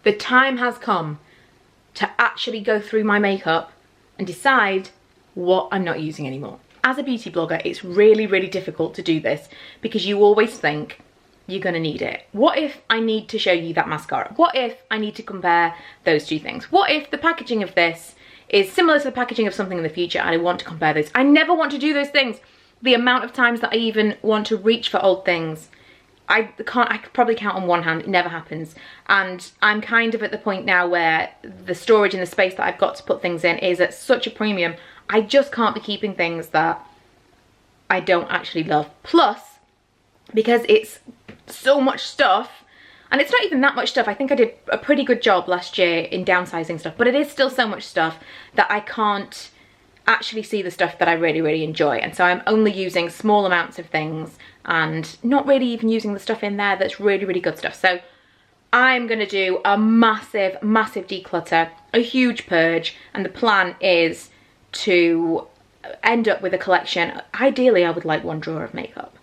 The time has come to actually go through my makeup and decide what I'm not using anymore. As a beauty blogger, it's really, really difficult to do this because you always think you're gonna need it. What if I need to show you that mascara? What if I need to compare those two things? What if the packaging of this is similar to the packaging of something in the future and I want to compare those? I never want to do those things. The amount of times that I even want to reach for old things, I could probably count on one hand. It never happens. And I'm kind of at the point now where the storage and the space that I've got to put things in is at such a premium. I just can't be keeping things that I don't actually love. Plus, because it's so much stuff, and it's not even that much stuff. I think I did a pretty good job last year in downsizing stuff, but it is still so much stuff that I can't actually see the stuff that I really, really enjoy. And so I'm only using small amounts of things and not really even using the stuff in there that's really, really good stuff. So I'm gonna do a massive, massive declutter, a huge purge, and the plan is to end up with a collection. Ideally, I would like one drawer of makeup.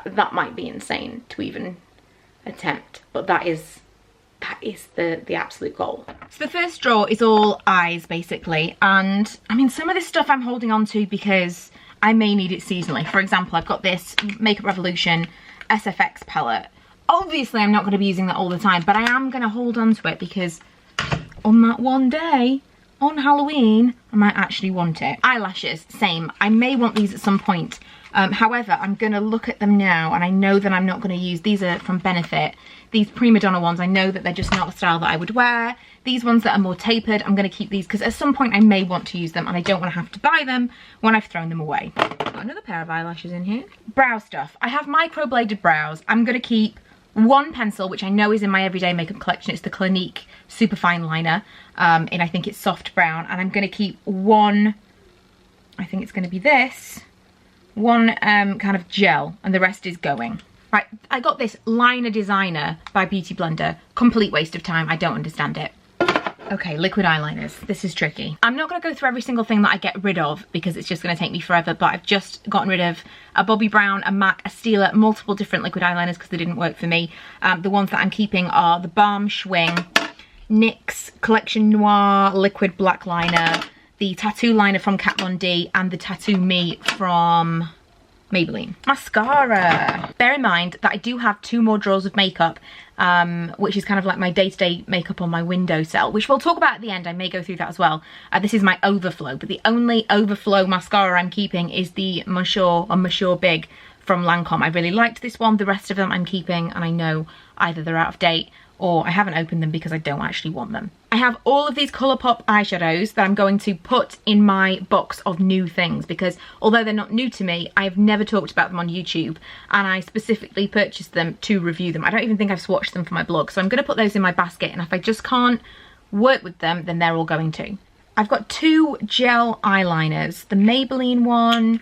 That might be insane to even attempt, but that is the absolute goal. So the first drawer is all eyes, basically, and I mean, some of this stuff I'm holding on to because I may need it seasonally. For example, I've got this Makeup Revolution SFX palette. Obviously, I'm not going to be using that all the time, but I am going to hold on to it because on that one day, on Halloween, I might actually want it. Eyelashes, same. I may want these at some point. However, I'm going to look at them now, and I know that I'm not going to use, these are from Benefit, these Prima Donna ones. I know that they're just not a style that I would wear. These ones that are more tapered, I'm going to keep these because at some point I may want to use them, and I don't want to have to buy them when I've thrown them away. Got another pair of eyelashes in here. Brow stuff. I have microbladed brows. I'm going to keep one pencil, which I know is in my everyday makeup collection. It's the Clinique Superfine Liner, and I think it's soft brown. And I'm going to keep one, I think it's going to be this, one kind of gel, and the rest is going. Right, I got this Liner Designer by Beauty Blender. Complete waste of time. I don't understand it. Okay, liquid eyeliners. This is tricky. I'm not going to go through every single thing that I get rid of because it's just going to take me forever, but I've just gotten rid of a Bobbi Brown, a MAC, a Stila, multiple different liquid eyeliners because they didn't work for me. The ones that I'm keeping are the Balm Schwing, NYX Collection Noir Liquid Black Liner, the Tattoo Liner from Kat Von D, and the Tattoo Me from Maybelline. Mascara. Bear in mind that I do have 2 more drawers of makeup, which is kind of like my day-to-day makeup on my windowsill, which we'll talk about at the end. I may go through that as well. This is my overflow, but the only overflow mascara I'm keeping is the Monsieur Big from Lancome. I really liked this one. The rest of them I'm keeping, and I know either they're out of date or I haven't opened them because I don't actually want them. I have all of these Colourpop eyeshadows that I'm going to put in my box of new things because although they're not new to me, I've never talked about them on YouTube, and I specifically purchased them to review them. I don't even think I've swatched them for my blog, so I'm going to put those in my basket, and if I just can't work with them, then they're all going to. I've got 2 gel eyeliners. The Maybelline one,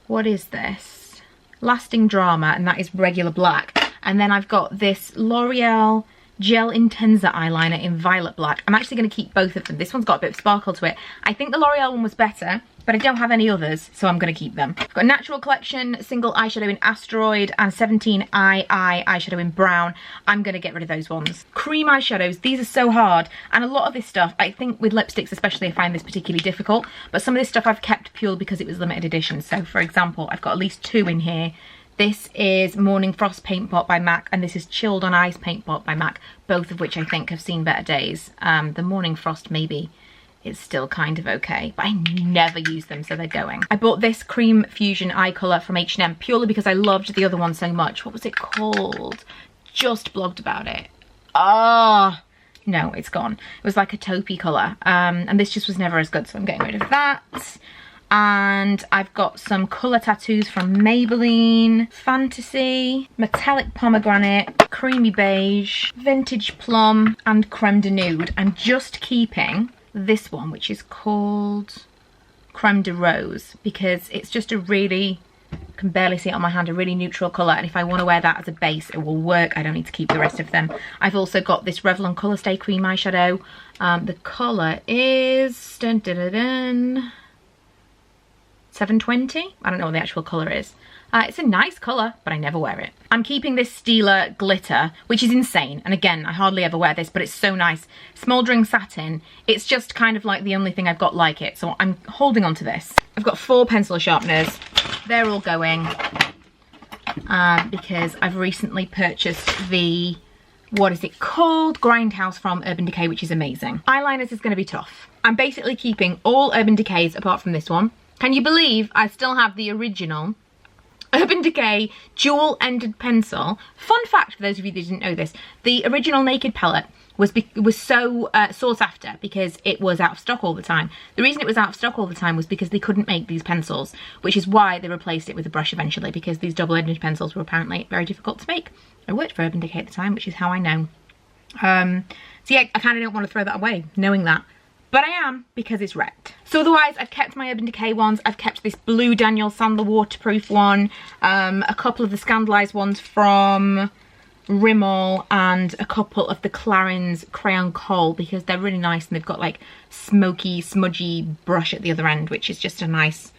what is this? Lasting Drama, and that is regular black. And then I've got this L'Oreal Gel Intensa eyeliner in Violet Black. I'm actually going to keep both of them. This one's got a bit of sparkle to it. I think the L'Oreal one was better, but I don't have any others, so I'm going to keep them. I've got Natural Collection single eyeshadow in Asteroid and 17 eyeshadow in Brown. I'm going to get rid of those ones. Cream eyeshadows, these are so hard, and a lot of this stuff, I think with lipsticks especially, I find this particularly difficult, but some of this stuff I've kept purely because it was limited edition. So for example, I've got at least 2 in here. This is Morning Frost Paint Pot by MAC, and this is Chilled on Ice Paint Pot by MAC, both of which I think have seen better days. The Morning Frost maybe is still kind of okay, but I never use them, so they're going. I bought this Cream Fusion Eye Colour from H&M purely because I loved the other one so much. What was it called? Just blogged about it. Ah, no, it's gone. It was like a taupey colour, and this just was never as good, so I'm getting rid of that. And I've got some colour tattoos from Maybelline, Fantasy, Metallic Pomegranate, Creamy Beige, Vintage Plum, and Creme de Nude. I'm just keeping this one, which is called Creme de Rose, because it's just a really, I can barely see it on my hand, a really neutral colour, and if I want to wear that as a base, it will work. I don't need to keep the rest of them. I've also got this Revlon Colour Stay Cream eyeshadow. The colour is... Dun, dun, dun, dun. 720. I don't know what the actual colour is. It's a nice colour, but I never wear it. I'm keeping this Stila glitter, which is insane. And again, I hardly ever wear this, but it's so nice. Smouldering satin. It's just kind of like the only thing I've got like it. So I'm holding on to this. I've got 4 pencil sharpeners. They're all going because I've recently purchased the, what is it called? Grindhouse from Urban Decay, which is amazing. Eyeliners is going to be tough. I'm basically keeping all Urban Decays apart from this one. Can you believe I still have the original Urban Decay dual-ended pencil? Fun fact for those of you that didn't know this, the original Naked palette was so sought after because it was out of stock all the time. The reason it was out of stock all the time was because they couldn't make these pencils, which is why they replaced it with a brush eventually, because these double-ended pencils were apparently very difficult to make. I worked for Urban Decay at the time, which is how I know. So yeah, I kind of don't want to throw that away, knowing that. But I am, because it's wrecked. So otherwise, I've kept my Urban Decay ones. I've kept this blue Daniel Sandler waterproof one. A couple of the Scandalised ones from Rimmel. And a couple of the Clarins Crayon Kohl, because they're really nice. And they've got like smoky, smudgy brush at the other end, which is just a nice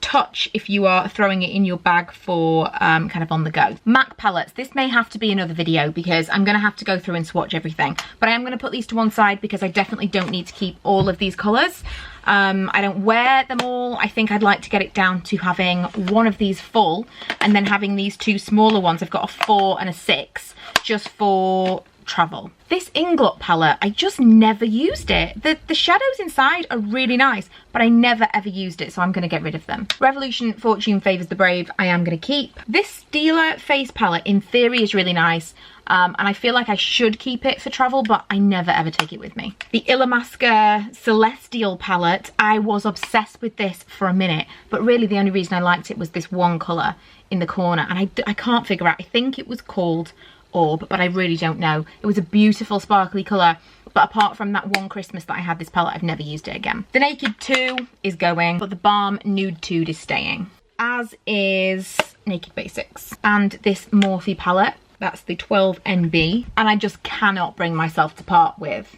touch if you are throwing it in your bag for kind of on the go. MAC palettes, this may have to be another video because I'm going to have to go through and swatch everything, but I am going to put these to one side because I definitely don't need to keep all of these colours. I don't wear them all. I think I'd like to get it down to having one of these full and then having these 2 smaller ones. I've got a 4 and a 6 just for travel. This Inglot palette, I just never used it. The shadows inside are really nice, but I never ever used it, so I'm going to get rid of them. Revolution Fortune Favours the Brave, I am going to keep. This Stila face palette, in theory, is really nice, and I feel like I should keep it for travel, but I never ever take it with me. The Illamasqua Celestial palette, I was obsessed with this for a minute, but really the only reason I liked it was this one colour in the corner, and I can't figure out, I think it was called Orb, but I really don't know. It was a beautiful sparkly colour, but apart from that one Christmas that I had this palette, I've never used it again. The Naked 2 is going, but the Balm Nude 2 is staying, as is Naked Basics. And this Morphe palette, that's the 12NB, and I just cannot bring myself to part with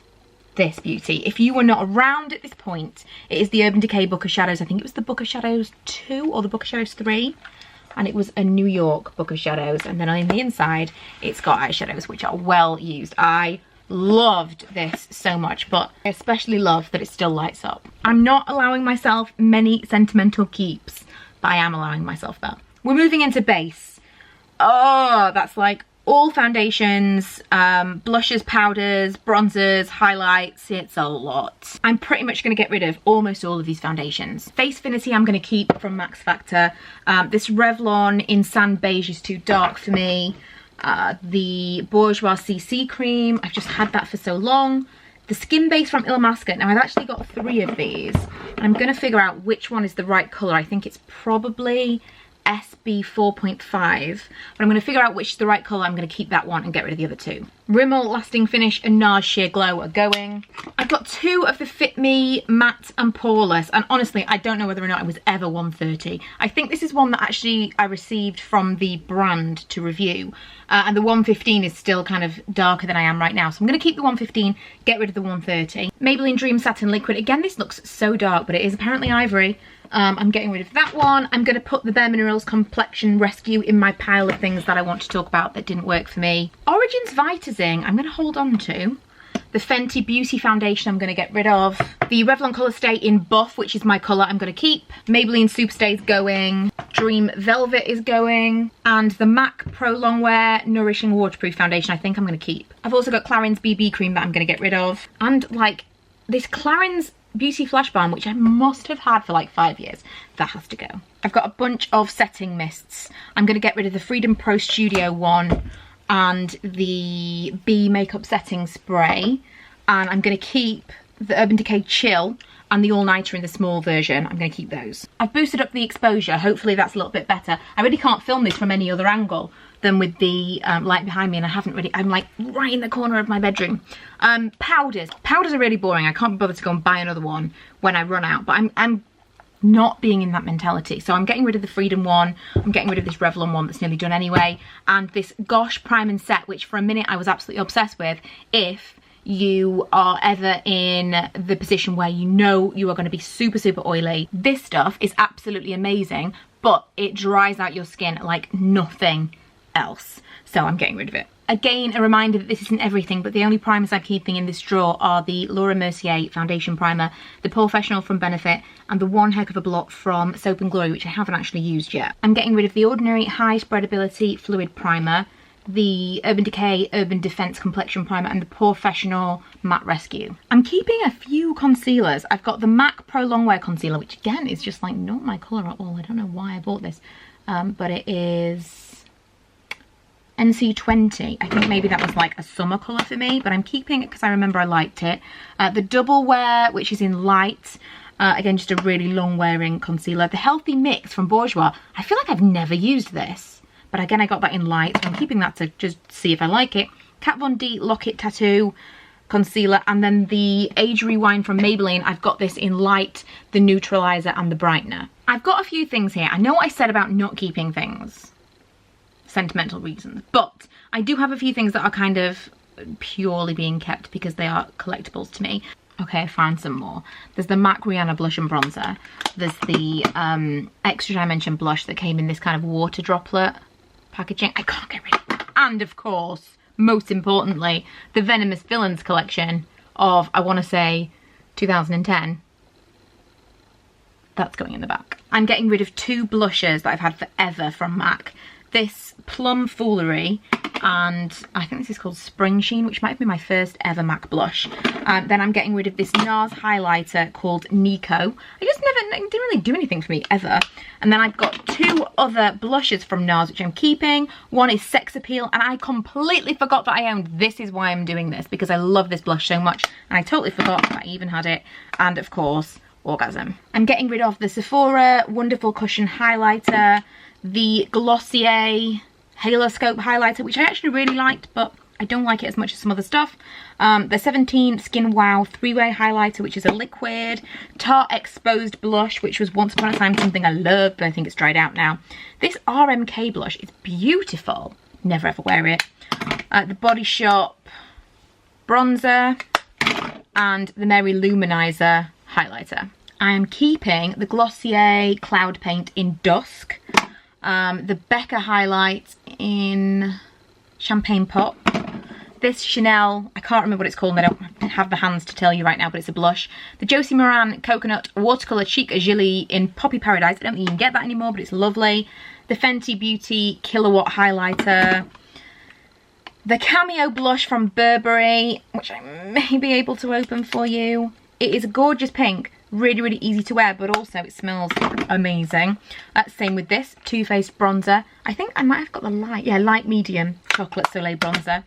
this beauty. If you were not around at this point, it is the Urban Decay Book of Shadows. I think it was the Book of Shadows 2 or the Book of Shadows 3. And it was a New York Book of Shadows, and then on the inside it's got eyeshadows which are well used. I loved this so much, but I especially love that it still lights up. I'm not allowing myself many sentimental keeps, but I am allowing myself that. We're moving into base. Oh, that's like all foundations, blushes, powders, bronzers, highlights. It's a lot. I'm pretty much going to get rid of almost all of these foundations. Facefinity I'm going to keep from Max Factor. This Revlon in Sand Beige is too dark for me. The Bourjois CC cream, I've just had that for so long. The Skin Base from Illamasqua. Now I've actually got 3 of these, and I'm going to figure out which one is the right colour. I think it's probably SB 4.5, but I'm going to figure out which is the right colour. I'm going to keep that one and get rid of the other 2. Rimmel Lasting Finish and NARS Sheer Glow are going. I've got 2 of the Fit Me Matte and Poreless, and honestly I don't know whether or not it was ever 130. I think this is one that actually I received from the brand to review, and the 115 is still kind of darker than I am right now, so I'm going to keep the 115, get rid of the 130. Maybelline Dream Satin Liquid, again this looks so dark, but it is apparently ivory. I'm getting rid of that one. I'm going to put the Bare Minerals Complexion Rescue in my pile of things that I want to talk about that didn't work for me. Origins Vitazing, I'm going to hold on to. The Fenty Beauty Foundation I'm going to get rid of. The Revlon Colour Stay in Buff, which is my colour, I'm going to keep. Maybelline Superstay is going. Dream Velvet is going. And the MAC Pro Longwear Nourishing Waterproof Foundation I think I'm going to keep. I've also got Clarins BB Cream that I'm going to get rid of. And like this Clarins Beauty Flash Balm, which I must have had for like 5 years, that has to go. I've got a bunch of setting mists. I'm going to get rid of the Freedom Pro Studio one and the Bee Makeup Setting Spray, and I'm going to keep the Urban Decay Chill and the All Nighter in the small version. I'm going to keep those. I've boosted up the exposure. Hopefully that's a little bit better. I really can't film this from any other angle than with the light behind me, and I haven't really, I'm like right in the corner of my bedroom. Powders are really boring. I can't be bothered to go and buy another one when I run out, but I'm not being in that mentality. So I'm getting rid of the Freedom one, I'm getting rid of this Revlon one that's nearly done anyway, and this Gosh Prime and Set, which for a minute I was absolutely obsessed with, if you are ever in the position where you know you are going to be super, super oily, this stuff is absolutely amazing, but it dries out your skin like nothing else. So I'm getting rid of it. Again, a reminder that this isn't everything, but the only primers I'm keeping in this drawer are the Laura Mercier Foundation Primer, the Professional from Benefit, and the One Heck of a Blot from Soap & Glory, which I haven't actually used yet. I'm getting rid of the Ordinary High Spreadability Fluid Primer, the Urban Decay Urban Defense Complexion Primer, and the Professional Matte Rescue. I'm keeping a few concealers. I've got the MAC Pro Longwear Concealer, which again is just like not my colour at all. I don't know why I bought this, but it is NC20. I think maybe that was like a summer colour for me, but I'm keeping it because I remember I liked it. The Double Wear, which is in light, again just a really long wearing concealer. The Healthy Mix from Bourjois. I feel like I've never used this, but again I got that in light, so I'm keeping that to just see if I like it. Kat Von D Lock-It Tattoo concealer, and then the Age Rewind from Maybelline. I've got this in light, the neutralizer and the brightener. I've got a few things here. I know what I said about not keeping things, sentimental reasons, but I do have a few things that are kind of purely being kept because they are collectibles to me. Okay, I found some more. There's the MAC Rihanna Blush and Bronzer. There's the Extra Dimension blush that came in this kind of water droplet packaging. I can't get rid of it. And of course, most importantly, the Venomous Villains collection of, I want to say, 2010. That's going in the back. I'm getting rid of two blushes that I've had forever from MAC. This Plum Foolery, and I think this is called Spring Sheen, which might be my first ever MAC blush. Then I'm getting rid of this NARS highlighter called Nico. It didn't really do anything for me ever. And then I've got two other blushes from NARS which I'm keeping. One is Sex Appeal, and I completely forgot that I owned. This is why I'm doing this, because I love this blush so much, and I totally forgot that I even had it. And of course, Orgasm. I'm getting rid of the Sephora Wonderful Cushion highlighter, the Glossier Halo Scope highlighter, which I actually really liked, but I don't like it as much as some other stuff. The 17 Skin Wow 3-way highlighter, which is a liquid. Tarte Exposed blush, which was once upon a time something I loved, but I think it's dried out now. This RMK blush is beautiful. Never ever wear it. The Body Shop bronzer and the Mary Luminizer highlighter. I am keeping the Glossier Cloud Paint in Dusk. The Becca highlight in Champagne Pop. This Chanel, I can't remember what it's called, and I don't have the hands to tell you right now, but it's a blush. The Josie Moran Coconut Watercolour Cheek Agili in Poppy Paradise. I don't think you can get that anymore, but it's lovely. The Fenty Beauty Kilowatt highlighter. The Cameo blush from Burberry, which I may be able to open for you. It is a gorgeous pink. Really, really easy to wear, but also it smells amazing. Same with this Too Faced bronzer. I think I might have got the light medium chocolate Soleil bronzer.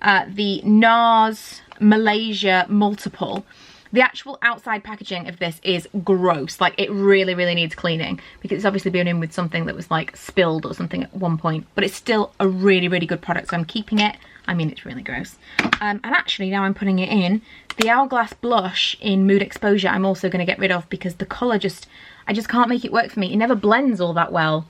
The NARS Malaysia Multiple. The actual outside packaging of this is gross. Like, it really, really needs cleaning, because it's obviously been in with something that was like spilled or something at one point, but it's still a really, really good product, so I'm keeping it. I mean, it's really gross. And actually, now I'm putting it in, the Hourglass blush in Mood Exposure I'm also going to get rid of, because the colour I just can't make it work for me. It never blends all that well.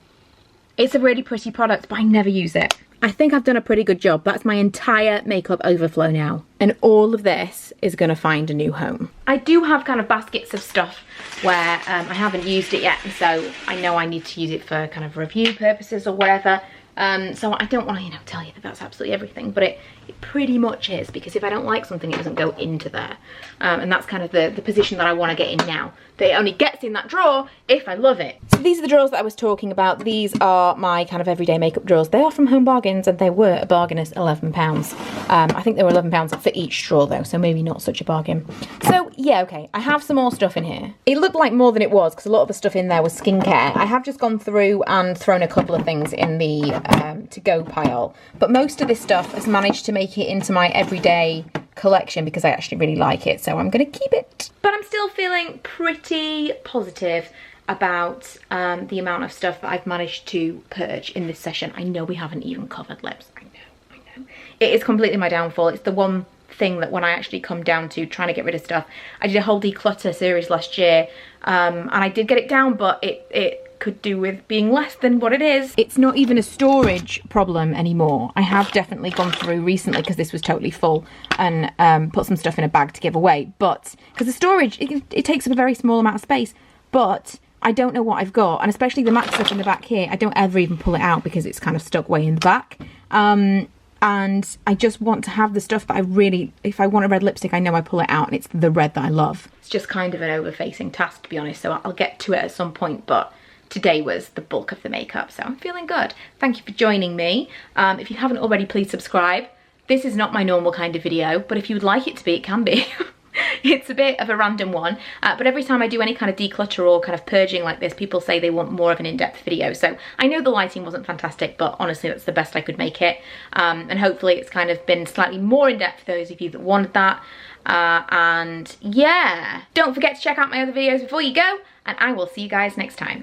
It's a really pretty product, but I never use it. I think I've done a pretty good job. That's my entire makeup overflow now. And all of this is going to find a new home. I do have kind of baskets of stuff where I haven't used it yet, so I know I need to use it for kind of review purposes or whatever. So I don't want to, tell you that that's absolutely everything, but it pretty much is, because if I don't like something, it doesn't go into there. And that's kind of the position that I want to get in now. That it only gets in that drawer if I love it. So these are the drawers that I was talking about. These are my kind of everyday makeup drawers. They are from Home Bargains, and they were a bargainous £11. I think they were £11 for each drawer though, so maybe not such a bargain. So yeah, okay, I have some more stuff in here. It looked like more than it was, because a lot of the stuff in there was skincare. I have just gone through and thrown a couple of things in the to-go pile, but most of this stuff has managed to make it into my everyday collection because I actually really like it, so I'm going to keep it. But I'm still feeling pretty positive about the amount of stuff that I've managed to purge in this session. I know we haven't even covered lips. I know. It is completely my downfall. It's the one thing that when I actually come down to trying to get rid of stuff, I did a whole declutter series last year, and I did get it down, but it could do with being less than what it is. It's not even a storage problem anymore. I have definitely gone through recently, because this was totally full, and put some stuff in a bag to give away. But because the storage, it takes up a very small amount of space, but I don't know what I've got, and especially the MAC stuff in the back here, I don't ever even pull it out because it's kind of stuck way in the back. And I just want to have the stuff that I really, if I want a red lipstick, I know I pull it out and it's the red that I love. It's just kind of an over-facing task, to be honest, so I'll get to it at some point, but today was the bulk of the makeup, so I'm feeling good. Thank you for joining me. If you haven't already, please subscribe. This is not my normal kind of video, but if you would like it to be, it can be. It's a bit of a random one, but every time I do any kind of declutter or kind of purging like this, people say they want more of an in-depth video. So I know the lighting wasn't fantastic, but honestly that's the best I could make it, and hopefully it's kind of been slightly more in-depth for those of you that wanted that. And yeah, don't forget to check out my other videos before you go, and I will see you guys next time.